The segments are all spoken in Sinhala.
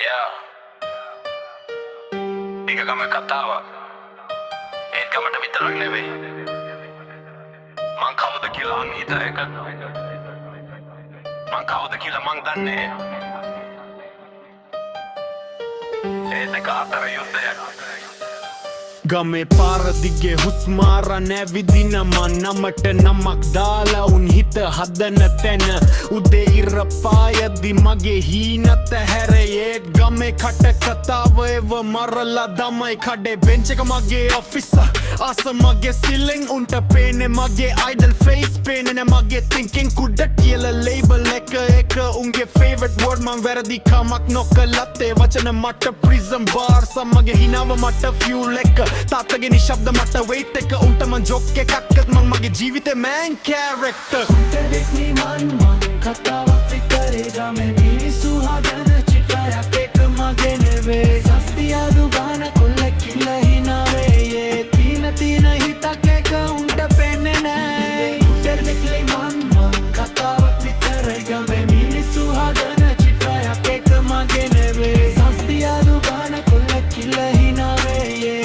Yeah. Ika kami katawa. Eight kamata vitarag newe. Mang kawda kila ang hita eka. Mang kawda kila mang danne. Eight eka atara yudde. ගමේ පාර දිගේ හුස්මාර නැවිදින මන්නමට නමක් දාලා උන් හිත හදන තැන උදේ ඉර පායදි මගේ හීනත හැරයේත් ගමේ කට කතාව එව මරලා දමයි කඩේ බෙන්ච් එක මගේ ඔෆිස් ආස මගේ සිලින් උන්ට පේන්නේ මගේ අයිඩල් ෆේස් පේන්නේ මගේ thinking කුඩ කියලා ලේබල් එක උන්ගේ favorite word මං වැරදි කමක් නොකලත් ඒ වචන මට prison bars මගේ හිනාව මට fuel එක තාත්තගේ නිශ්ශබ්ද මට වේට් එක උන්ට මං ජොක් එකක්වත් මං මගේ ජීවිතේ මෑන් කැරක්ටර් උන්ට දෙක්නි මන් කතාවක් විතරේ ගමේ මිනිස්සු හදන චිත්‍රයක් එක මගේ නෙවේ සස්ති අඩු ගාන කොල්ල කිල්ල හිනාවේ යේ තීන හිතක් එක උන්ට පෙන්නේ නෑ උන්ට දෙක්නි මන් කතාවක් විතරේ ගමේ මිනිස්සු හදන චිත්‍රයක් එක මගේ නෙවේ සස්ති අඩු ගාන කොල්ල කිල්ල හිනාවේ යේ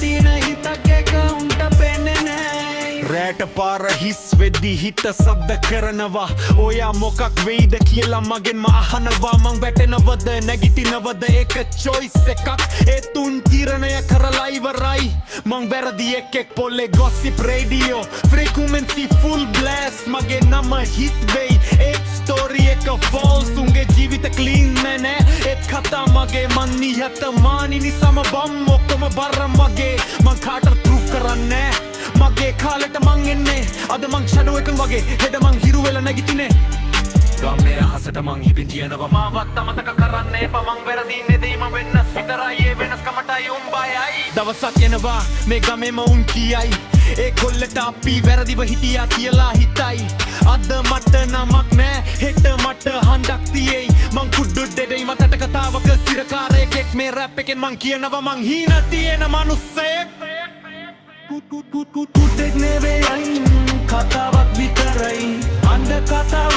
තීන හිතක් එක උන්ට පෙන්නේ නෑ රෑට පාර හිස් වෙද්දි හිත සද්ද කරනවා ඔයා මොකක් වෙයිද කියලා මගෙන්ම අහනවා මං වැටෙනවද නැගිටිනවද ඒක choice එකක් ඒ තුන් තීරණය කරලා ඉවරයි මං වැරදි එකෙක් පොලේ gossip radio frequency full blast මගේ නම hit වෙයි ඒක story එක false උන්ගේ ජීවිත clean නෑ ඒත් කතා මගේ මං නිහතමානී නිසාම බම් ඔක්කොම බර මගේ මං කාටත් proof කරන්නේ මගේ කාලෙට මං එන්නේ අද මං shadow එකක් වගේ හෙට මං හිරු වෙලා නැගිටින්නේ ගමේ රහසට මං හිපින් තියනවා මාවත් අමතක කරන්න එපා මං වැරදින්නේ දෙයි මම වෙනස් විතරයි ඒ වෙනස්කමටයි උඹයයි දවසක් එනවා මේ ගමේම උන් කියයි ඒ කොල්ලට අපි වැරදිව හිටියා කියලා හිතයි අද මට නමක් නෑ හෙට මට හඬක් තියෙයි මං කුඩු දෙඩේ මතට කතාවක සිරකාරයෙක් මේ රැප් එකෙන් මං කියනවා මං හීන තියෙන මනුස්සයෙක් කුටෙක් නෙවෙයි කතාවක් විතරයි අන්ද කතාව